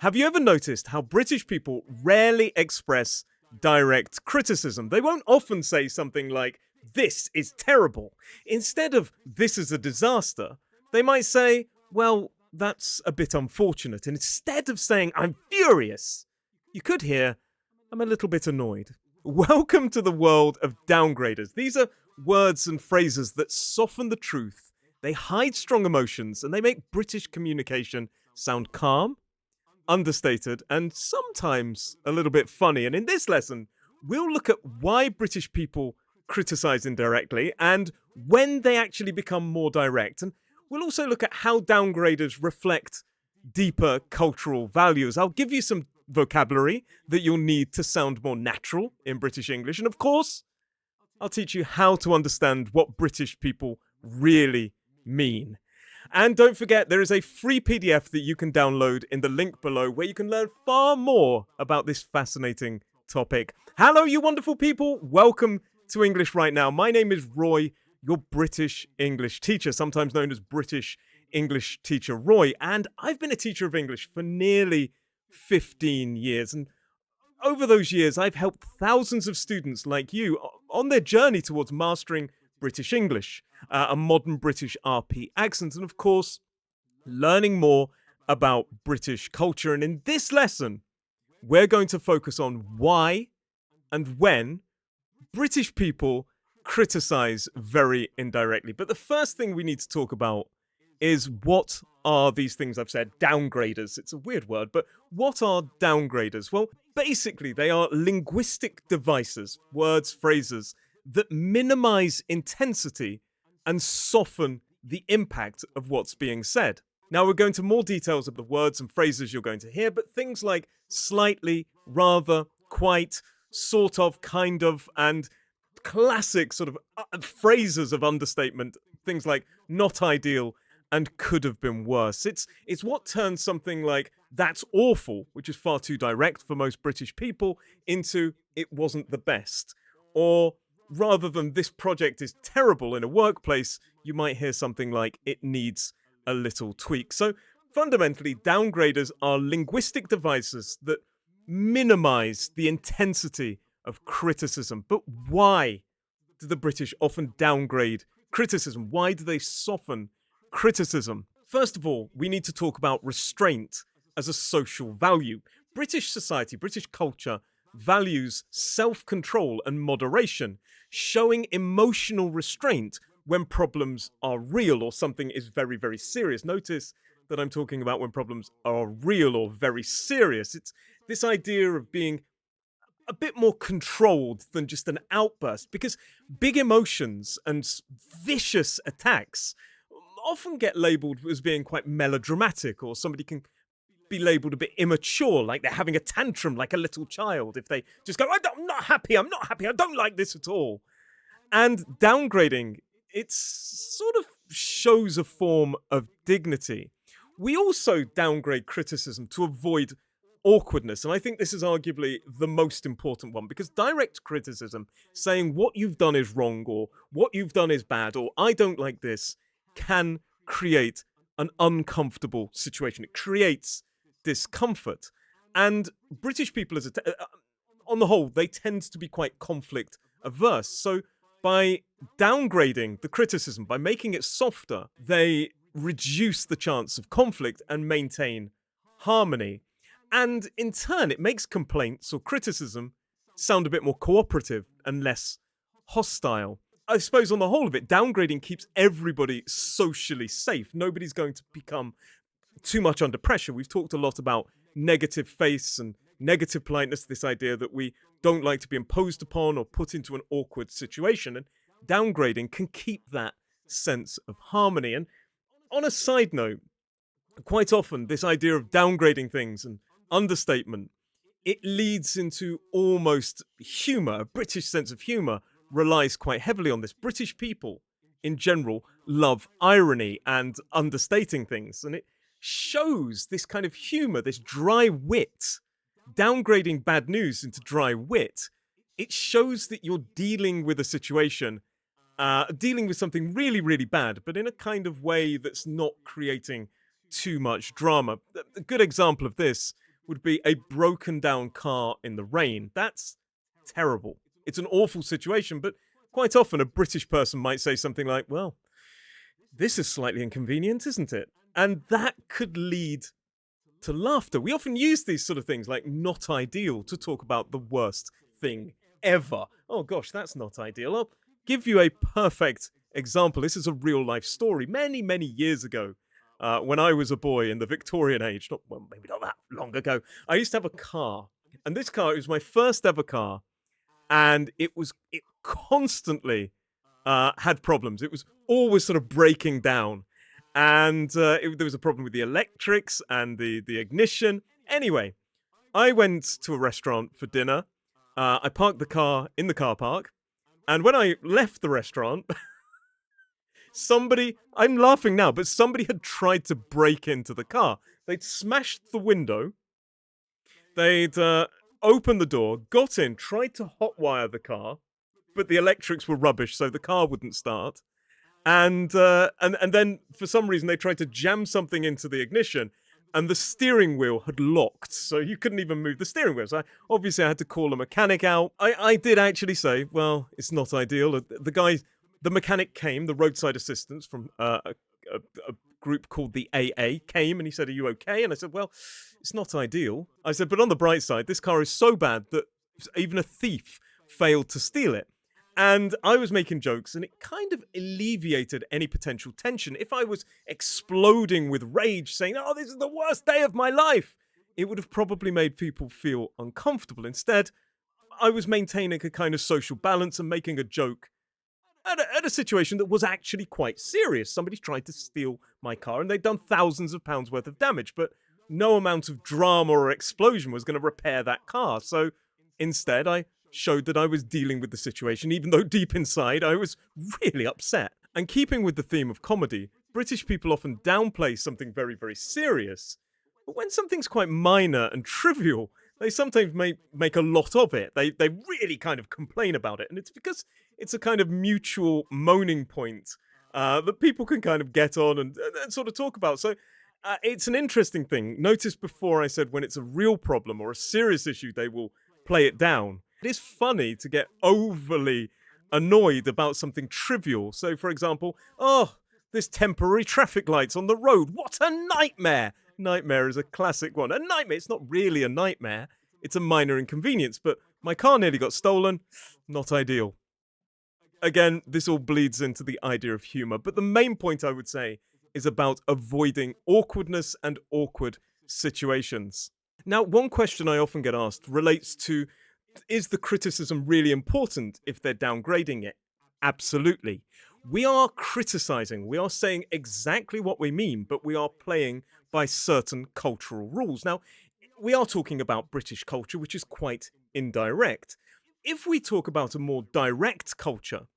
Have you ever noticed how British people rarely express direct criticism? They won't often say something like, "This is terrible." Instead of, "This is a disaster," they might say, "Well, that's a bit unfortunate." And instead of saying, "I'm furious," you could hear, "I'm a little bit annoyed." Welcome to the world of downgraders. These are words and phrases that soften the truth, they hide strong emotions, and they make British communication sound calm, understated, and sometimes a little bit funny. And in this lesson, we'll look at why British people criticize indirectly and when they actually become more direct. And we'll also look at how downgraders reflect deeper cultural values. I'll give you some vocabulary that you'll need to sound more natural in British English. And of course, I'll teach you how to understand what British people really mean. And don't forget, there is a free PDF that you can download in the link below where you can learn far more about this fascinating topic. Hello, you wonderful people. Welcome to English Right Now. My name is Roy, your British English teacher, sometimes known as British English Teacher Roy. And I've been a teacher of English for nearly 15 years. And over those years, I've helped thousands of students like you on their journey towards mastering British English, a modern British RP accent, and of course, learning more about British culture. And in this lesson, we're going to focus on why and when British people criticize very indirectly. But the first thing we need to talk about is what are these things I've said? Downgraders. It's a weird word, but what are downgraders? Well, basically, they are linguistic devices, words, phrases, that minimize intensity and soften the impact of what's being said. Now, we're going to more details of the words and phrases you're going to hear, but things like slightly, rather, quite, sort of, kind of, and classic sort of phrases of understatement, things like not ideal and could have been worse. It's what turns something like that's awful, which is far too direct for most British people, into it wasn't the best. Or rather than this project is terrible in a workplace, you might hear something like it needs a little tweak. So fundamentally, downgraders are linguistic devices that minimize the intensity of criticism. But why do the British often downgrade criticism? Why do they soften criticism? First of all, we need to talk about restraint as a social value. British society, British culture values self-control and moderation, showing emotional restraint when problems are real or something is very, very serious. Notice that I'm talking about when problems are real or very serious. It's this idea of being a bit more controlled than just an outburst, because big emotions and vicious attacks often get labeled as being quite melodramatic, or somebody can be labeled a bit immature, like they're having a tantrum like a little child if they just go, I'm not happy, I don't like this at all. And downgrading, it sort of shows a form of dignity. We also downgrade criticism to avoid awkwardness, and I think this is arguably the most important one, because direct criticism, saying what you've done is wrong or what you've done is bad or I don't like this, can create an uncomfortable situation. It creates discomfort. And British people, on the whole, they tend to be quite conflict averse. So by downgrading the criticism, by making it softer, they reduce the chance of conflict and maintain harmony. And in turn, it makes complaints or criticism sound a bit more cooperative and less hostile. I suppose on the whole of it, downgrading keeps everybody socially safe. Nobody's going to become too much under pressure. We've talked a lot about negative face and negative politeness, this idea that we don't like to be imposed upon or put into an awkward situation. And downgrading can keep that sense of harmony. And on a side note, quite often this idea of downgrading things and understatement, it leads into almost humor. A British sense of humor relies quite heavily on this. British people, in general, love irony and understating things. And it shows this kind of humor, this dry wit. Downgrading bad news into dry wit, it shows that you're dealing with a situation, dealing with something really, really bad, but in a kind of way that's not creating too much drama. A good example of this would be a broken down car in the rain. That's terrible. It's an awful situation, but quite often a British person might say something like, well, this is slightly inconvenient, isn't it? And that could lead to laughter. We often use these sort of things like not ideal to talk about the worst thing ever. Oh gosh, that's not ideal. I'll give you a perfect example. This is a real life story. Many, many years ago, when I was a boy in the Victorian age, not well, maybe not that long ago, I used to have a car. And this car, it was my first ever car, and it constantly had problems. It was always sort of breaking down, and there was a problem with the electrics and the ignition. Anyway, I went to a restaurant for dinner. I parked the car in the car park, and when I left the restaurant, somebody, I'm laughing now, but somebody had tried to break into the car. They'd smashed the window, they'd opened the door, got in, tried to hotwire the car, but the electrics were rubbish, so the car wouldn't start. And then for some reason they tried to jam something into the ignition, and the steering wheel had locked, so you couldn't even move the steering wheel. So obviously I had to call a mechanic out. I did actually say, well, it's not ideal. The mechanic came, the roadside assistance from a group called the AA came, and he said, "Are you okay?" And I said, "Well, it's not ideal." I said, "But on the bright side, this car is so bad that even a thief failed to steal it." And I was making jokes, and it kind of alleviated any potential tension. If I was exploding with rage, saying, "Oh, this is the worst day of my life," it would have probably made people feel uncomfortable. Instead, I was maintaining a kind of social balance and making a joke at a situation that was actually quite serious. Somebody tried to steal my car, and they'd done thousands of pounds worth of damage, but no amount of drama or explosion was going to repair that car. So instead, I showed that I was dealing with the situation, even though deep inside I was really upset. And keeping with the theme of comedy, British people often downplay something very, very serious. But when something's quite minor and trivial, they sometimes make a lot of it. They really kind of complain about it. And it's because it's a kind of mutual moaning point that people can kind of get on and sort of talk about. So it's an interesting thing. Notice before I said when it's a real problem or a serious issue, they will play it down. It is funny to get overly annoyed about something trivial. So, for example, oh, there's temporary traffic lights on the road. What a nightmare! Nightmare is a classic one. A nightmare, it's not really a nightmare. It's a minor inconvenience, but my car nearly got stolen. Not ideal. Again, this all bleeds into the idea of humor, but the main point I would say is about avoiding awkwardness and awkward situations. Now, one question I often get asked relates to, is the criticism really important if they're downgrading it? Absolutely. We are criticizing, we are saying exactly what we mean, but we are playing by certain cultural rules. Now, we are talking about British culture, which is quite indirect. If we talk about a more direct culture,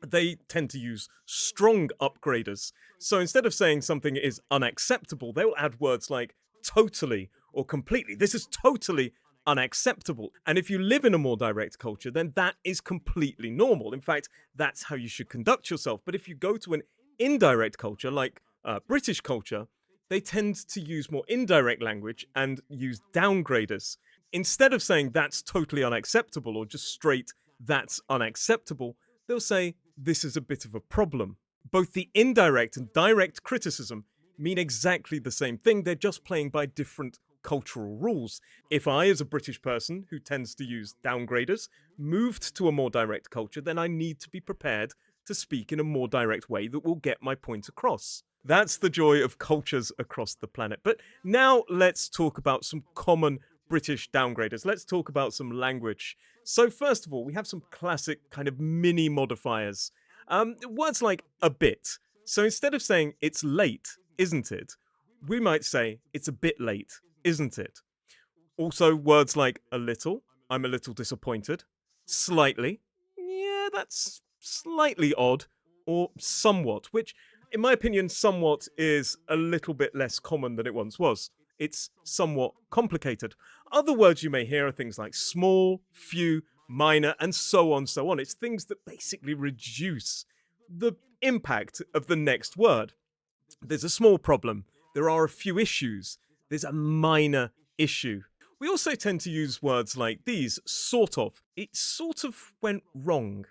they tend to use strong upgraders. So instead of saying something is unacceptable, they will add words like totally or completely. This is totally unacceptable. And if you live in a more direct culture, then that is completely normal. In fact, that's how you should conduct yourself. But if you go to an indirect culture, like British culture, they tend to use more indirect language and use downgraders. Instead of saying that's totally unacceptable or just straight that's unacceptable, they'll say this is a bit of a problem. Both the indirect and direct criticism mean exactly the same thing. They're just playing by different cultural rules. If I, as a British person who tends to use downgraders, moved to a more direct culture, then I need to be prepared to speak in a more direct way that will get my point across. That's the joy of cultures across the planet. But now let's talk about some common British downgraders. Let's talk about some language. So first of all, we have some classic kind of mini modifiers. Words like a bit. So instead of saying it's late, isn't it? We might say it's a bit late, isn't it? Also, words like a little, I'm a little disappointed. Slightly, yeah, that's slightly odd. Or somewhat, which, in my opinion, somewhat is a little bit less common than it once was. It's somewhat complicated. Other words you may hear are things like small, few, minor, and so on, so on. It's things that basically reduce the impact of the next word. There's a small problem. There are a few issues. There's a minor issue. We also tend to use words like these, sort of. It sort of went wrong.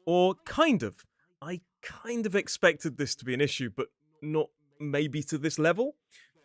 Or kind of. I kind of expected this to be an issue, but not maybe to this level.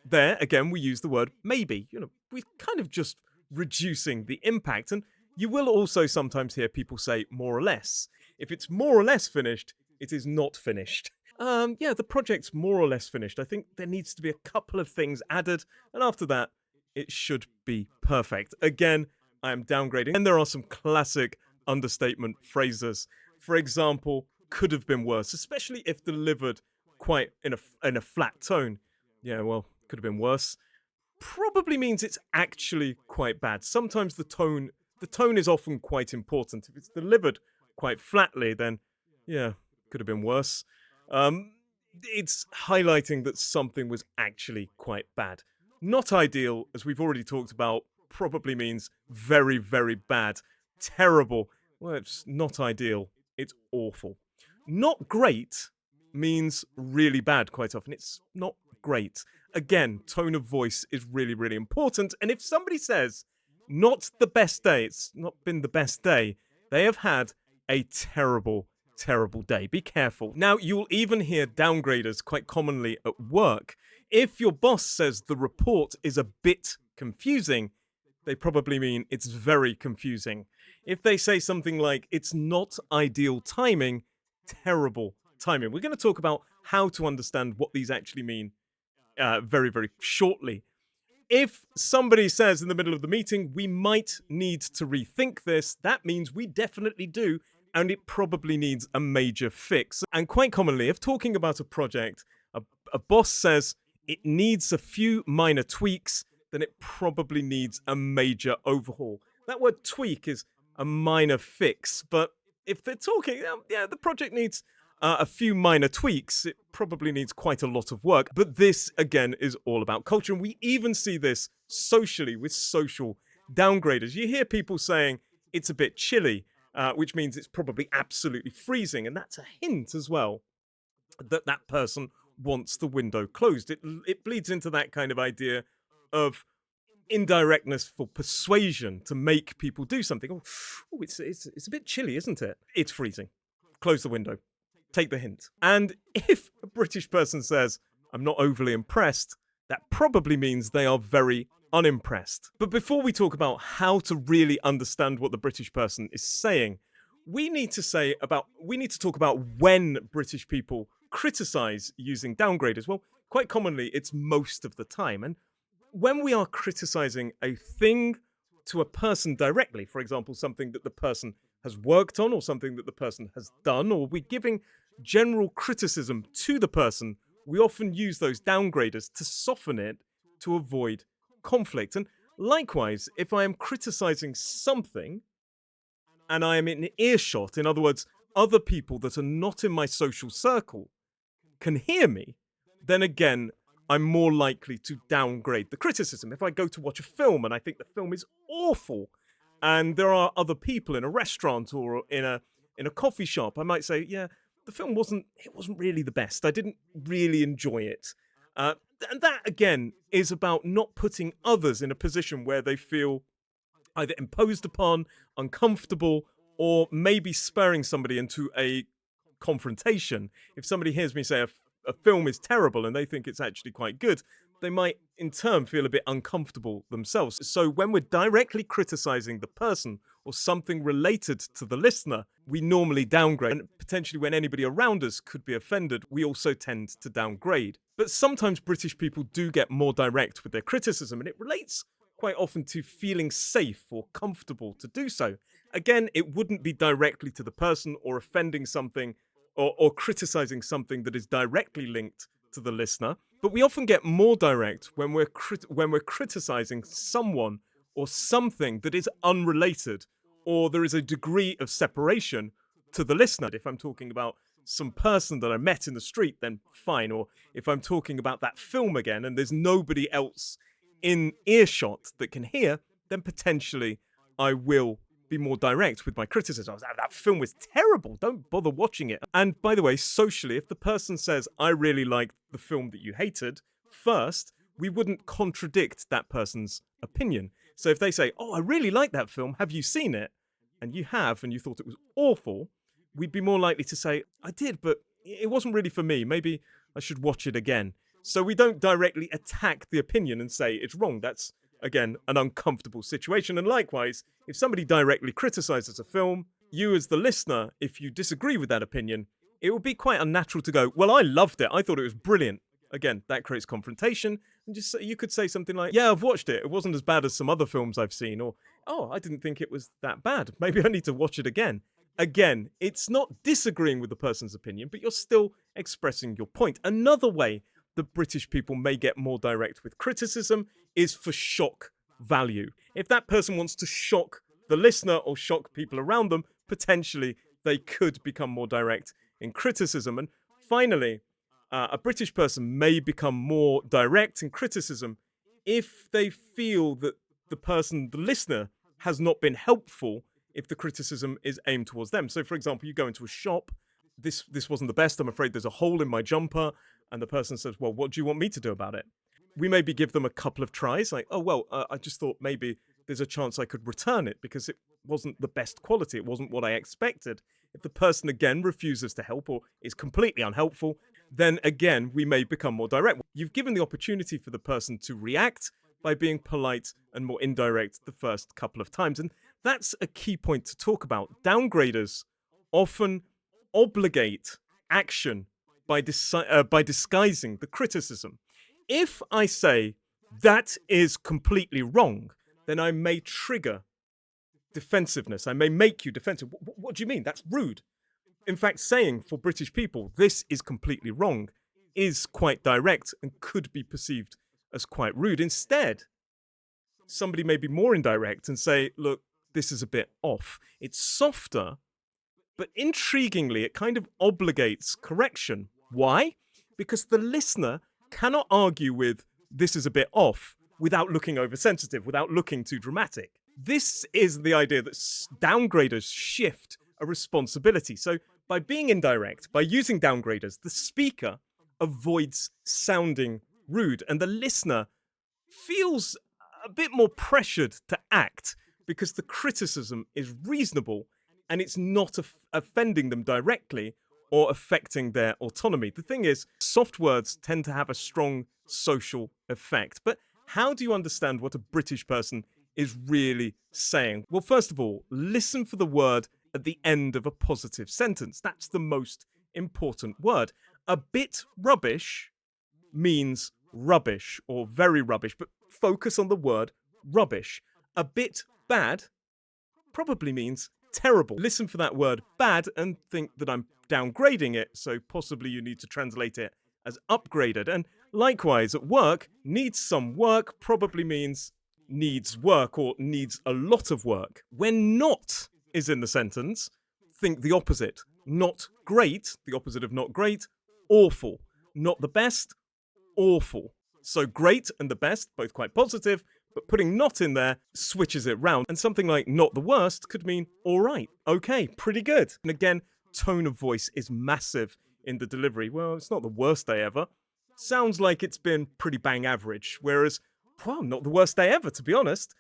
There, again, we use the word maybe. We're kind of just reducing the impact. And you will also sometimes hear people say more or less. If it's more or less finished, it is not finished. Yeah, the project's more or less finished. I think there needs to be a couple of things added, and after that, it should be perfect. Again, I am downgrading. And there are some classic understatement phrases. For example, could have been worse, especially if delivered quite in a flat tone. Yeah, well, could have been worse. Probably means it's actually quite bad. Sometimes the tone is often quite important. If it's delivered quite flatly, then yeah, could have been worse. It's highlighting that something was actually quite bad. Not ideal, as we've already talked about, probably means very, very bad. Terrible. Well, it's not ideal. It's awful. Not great means really bad quite often. It's not great. Again, tone of voice is really, really important. And if somebody says, not the best day, it's not been the best day, they have had a terrible, terrible day. Be careful. Now, you'll even hear downgraders quite commonly at work. If your boss says the report is a bit confusing, they probably mean it's very confusing. If they say something like, it's not ideal timing, terrible timing. We're going to talk about how to understand what these actually mean very, very shortly. If somebody says in the middle of the meeting, we might need to rethink this, that means we definitely do, and it probably needs a major fix. And quite commonly, if talking about a project, a boss says it needs a few minor tweaks, then it probably needs a major overhaul. That word tweak is a minor fix, but if they're talking, yeah, the project needs a few minor tweaks, it probably needs quite a lot of work. But this, again, is all about culture. And we even see this socially with social downgraders. You hear people saying it's a bit chilly, which means it's probably absolutely freezing. And that's a hint as well that that person wants the window closed. It bleeds into that kind of idea of indirectness for persuasion to make people do something. Oh, it's a bit chilly, isn't it? It's freezing. Close the window. Take the hint. And if a British person says, I'm not overly impressed, that probably means they are very unimpressed. But before we talk about how to really understand what the British person is saying, we need to talk about when British people criticise using downgraders. Well, quite commonly, it's most of the time. And when we are criticising a thing to a person directly, for example, something that the person has worked on or something that the person has done, or we're giving general criticism to the person, we often use those downgraders to soften it to avoid conflict. And likewise, if I am criticizing something and I am in earshot, in other words, other people that are not in my social circle can hear me, then again, I'm more likely to downgrade the criticism. If I go to watch a film and I think the film is awful, and there are other people in a restaurant or in a coffee shop, I might say, yeah, the film wasn't really the best. I didn't really enjoy it. And that, again, is about not putting others in a position where they feel either imposed upon, uncomfortable, or maybe spurring somebody into a confrontation. If somebody hears me say a film is terrible and they think it's actually quite good, they might in turn feel a bit uncomfortable themselves. So when we're directly criticizing the person or something related to the listener, we normally downgrade. And potentially when anybody around us could be offended, we also tend to downgrade. But sometimes British people do get more direct with their criticism, and it relates quite often to feeling safe or comfortable to do so. Again, it wouldn't be directly to the person or offending something or criticizing something that is directly linked to the listener. But we often get more direct when we're criticizing someone or something that is unrelated, or there is a degree of separation to the listener. If I'm talking about some person that I met in the street, then fine. Or if I'm talking about that film again and there's nobody else in earshot that can hear, then potentially I will be more direct with my criticism. That film was terrible. Don't bother watching it. And by the way, socially, if the person says, I really liked the film that you hated, first, we wouldn't contradict that person's opinion. So if they say, "Oh, I really like that film. Have you seen it?" and you have, and you thought it was awful, we'd be more likely to say, "I did, but it wasn't really for me. Maybe I should watch it again." So we don't directly attack the opinion and say it's wrong. That's, again, an uncomfortable situation. And likewise, if somebody directly criticizes a film, you as the listener, if you disagree with that opinion, it would be quite unnatural to go, "Well, I loved it. I thought it was brilliant." Again, that creates confrontation. And just you could say something like, "Yeah, I've watched it. It wasn't as bad as some other films I've seen." Or, "Oh, I didn't think it was that bad. Maybe I need to watch it again." Again, it's not disagreeing with the person's opinion, but you're still expressing your point. Another way that British people may get more direct with criticism is for shock value. If that person wants to shock the listener or shock people around them, potentially they could become more direct in criticism. And finally, a British person may become more direct in criticism if they feel that the listener, has not been helpful if the criticism is aimed towards them. So, for example, you go into a shop, this wasn't the best, I'm afraid there's a hole in my jumper, and the person says, "Well, what do you want me to do about it?" We maybe give them a couple of tries, like, "Oh, well, I just thought maybe there's a chance I could return it because it wasn't the best quality, it wasn't what I expected." If the person again refuses to help or is completely unhelpful, then again, we may become more direct. You've given the opportunity for the person to react by being polite and more indirect the first couple of times. And that's a key point to talk about. Downgraders often obligate action by disguising the criticism. If I say, "That is completely wrong," then I may trigger defensiveness. I may make you defensive. What do you mean? That's rude. In fact, saying for British people, "This is completely wrong," is quite direct and could be perceived as quite rude. Instead, somebody may be more indirect and say, "Look, this is a bit off." It's softer, but intriguingly, it kind of obligates correction. Why? Because the listener cannot argue with "this is a bit off" without looking oversensitive, without looking too dramatic. This is the idea that downgraders shift a responsibility. So by being indirect, by using downgraders, the speaker avoids sounding rude, and the listener feels a bit more pressured to act because the criticism is reasonable and it's not offending them directly or affecting their autonomy. The thing is, soft words tend to have a strong social effect. But how do you understand what a British person is really saying? Well, first of all, listen for the word at the end of a positive sentence. That's the most important word. A bit rubbish means rubbish or very rubbish, but focus on the word rubbish. A bit bad probably means terrible. Listen for that word bad and think that I'm downgrading it, so possibly you need to translate it as upgraded. And likewise, at work, needs some work probably means needs work or needs a lot of work. When not is in the sentence, think the opposite. Not great, the opposite of not great, awful. Not the best, awful. So great and the best, both quite positive, but putting not in there switches it round. And something like not the worst could mean all right, okay, pretty good. And again, tone of voice is massive in the delivery. Well, it's not the worst day ever. Sounds like it's been pretty bang average. Whereas, well, not the worst day ever, to be honest.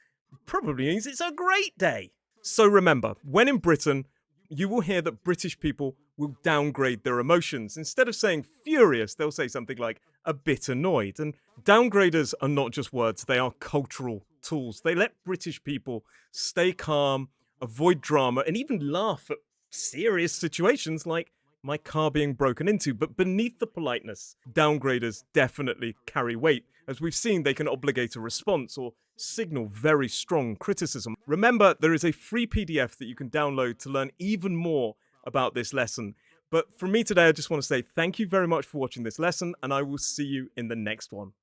Probably means it's a great day. So remember, when in Britain, you will hear that British people will downgrade their emotions. Instead of saying furious, they'll say something like a bit annoyed. And downgraders are not just words, they are cultural tools. They let British people stay calm, avoid drama, and even laugh at serious situations like my car being broken into. But beneath the politeness, downgraders definitely carry weight. As we've seen, they can obligate a response or signal very strong criticism. Remember, there is a free PDF that you can download to learn even more about this lesson. But from me today, I just want to say thank you very much for watching this lesson, and I will see you in the next one.